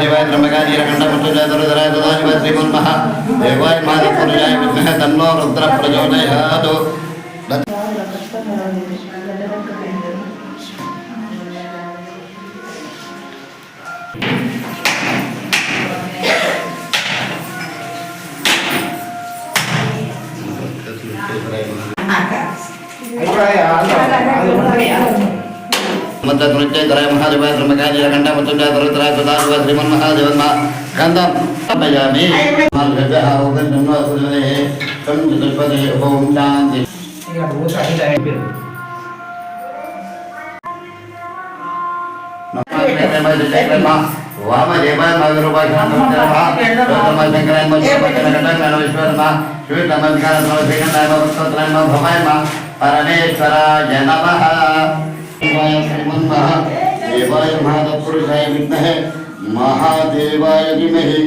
महादेवाय त्र्यंबकाय नीलकंठमृत्युंजय दुर्धराय तदाशिवाय श्रीमन्महा देवाय माधवपुरुषाय विद्महे तन्नो रुद्रः प्रचोदयात्। मन्त्रनित्यय महादेवाय त्र्यंबकाय नीलकंठमृत्युंजय दुर्धराय तदाशिवाय श्रीमन्महादेवन्मा गन्धं समयामि मार्गजः ओगन्धं सुरने संजपदे ओम शांति। वामदेवाय महावीरोपाय शांतमः गौतमाय शंकराय महेश्वराय विश्वकर्मा श्वेतमंगलाय नमस्तेनाय भवस्तोत्राय भवाय परमेश्वराय नमः। श्रीमन्महा देवाय महादेवपुरुषाय विद्महे महादेवाय धीमहि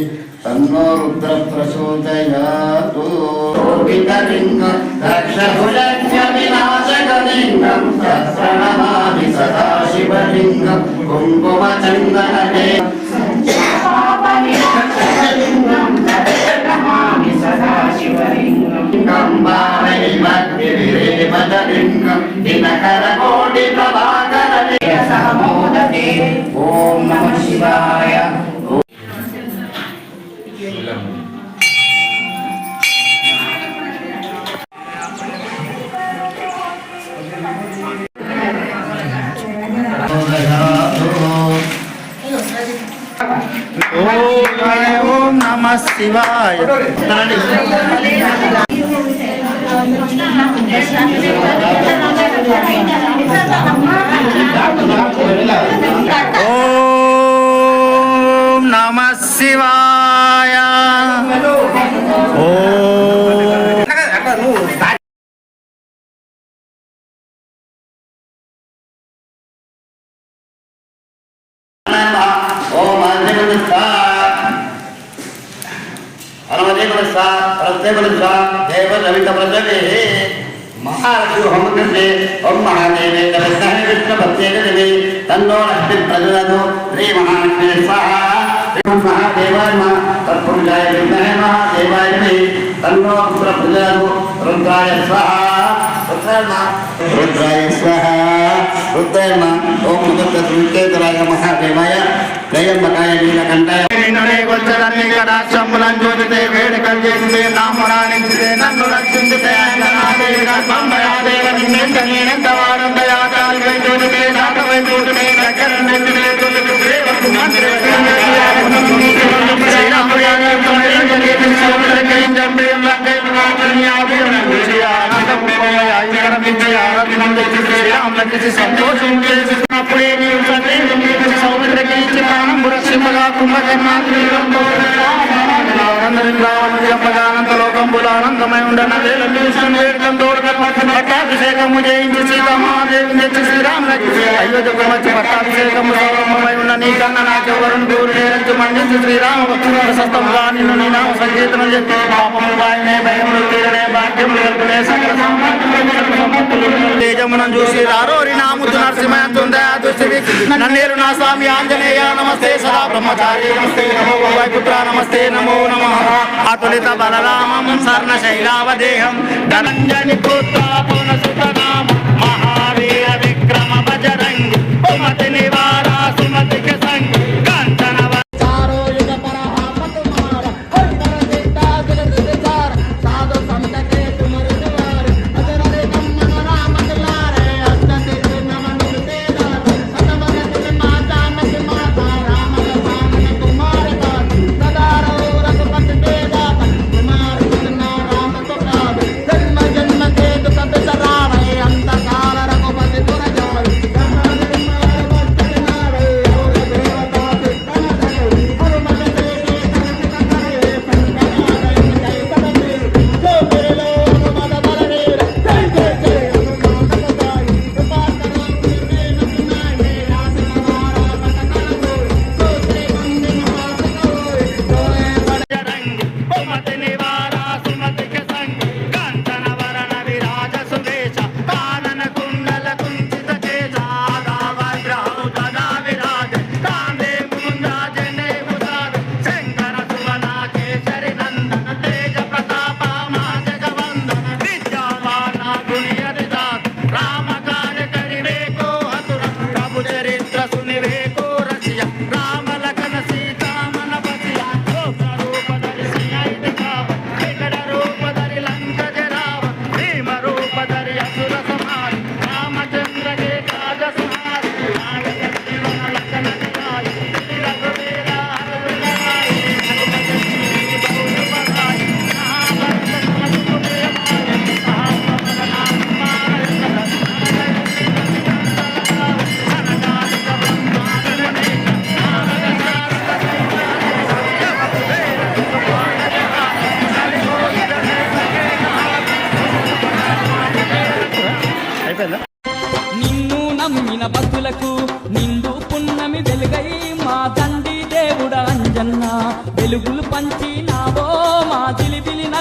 तन्नो रुद्रः प्रचोदयात्। विकलिङ्गं रक्षभुजन्यविनाशकलिङ्गं तत्प्रणमामि सदा शिवलिङ्गं कुङ्कुमचन्दने ओम नमः शिवाय। ओम नमः शिवाय। ओम नमः शिवाय। महालक्ष्मी होम कृते ओम महादेवे नमः विष्णु भक्ते देवी तन्नो लक्ष्मी प्रचोदयात्। श्री महालक्ष्मी स्वाहा। महादेवाय नमः तत्पुरुषाय विद्महे महादेवाय धीमहि तन्नो रुद्रः प्रचोदयात्। रुद्राय स्वाहा। रुद्राय स्वाहा। रुद्राय नमः। ओम नमः तत्पुरुषाय महादेवाय त्र्यंबकाय नीलकंठाय नरे गोचरन्ने कदाचंबुलं ज्योतिते वेदकल्येते नामरानिते नन्दुलक्षिते अनादे गम्भयादेव निन्नेन दवारं दयाकाल वेदोते नाटवे दोते नकरन्ने दोते देव मंत्रे श्री राम याने तमेजने समुद्र के जंबे लगे नामनियावे नगुजिया नंदपुया आयकर विजया नंदे श्री राम लगे संतोष उनके अपने नियुक्ते समुद्र के चितानं बुरसिमगा लोकं बुलानंदमय उंडन वेलूषण वेदं दौड़कर पट्टाभिषेकं मुझे सीता महादेव श्री राम अयोध्या को मध्य पट्टाभिषेकं मय उन्ननी कन्नना के वरुण दूर निरंज मंडित श्री राम सस्तम गानि नुनी नाम संकीर्तन जपे पापम वायने भयम रुतिरने भाग्यम निर्गुणे सकल तेजमुनं जोशी रारोरि नामुतु नरसिंहं तुंदया दुश्री नन्नेरु ना स्वामी आंजनेय नमस्ते सदा ब्रह्मचारी नमस्ते नमो वायुपुत्रा नमस्ते नमो नमः अतुलित बलरामं सर्णशैलावदेहं धनञ्जनि पुत्रा पवनसुतनाम महावीर विक्रम बजरंग सुमति निवारा सुमति के संग कांचन चारो युग परामत मार हर कर देता जगत विचार साधु संत के तुम रुद्वार अजर नमन राम दुलारे अष्टते नमन तेदार सतमन तुम माता मत माता राम सामन कुमार का सदा रघुपति बेदा कुमार कृष्ण राम तो जन्म जन्म के दुख बिसरावे अंत काल रघुपति पुर जावे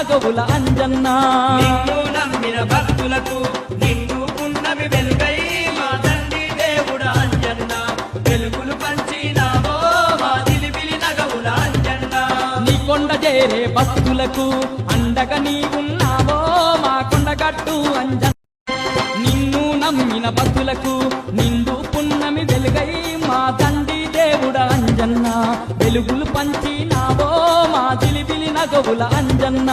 నగవుల అంజన్న నిన్ను నమ్మిన భక్తులకు నిన్ను పున్నమి వెలుగై మా తండ్రి దేవుడ అంజన్న వెలుగులు పంచినావో మా దిలిబిలి నగవుల అంజన్న నీ కొండ చేరే భక్తులకు అండగా నీవున్నావో మా కొండగట్టు అంజన్న నిన్ను నమ్మిన భక్తులకు నిండు పున్నమి వెలుగై మా తండ్రి దేవుడ అంజన్న వెలుగులు పంచినావో మా జిలిబిలి నగవుల అంజన్న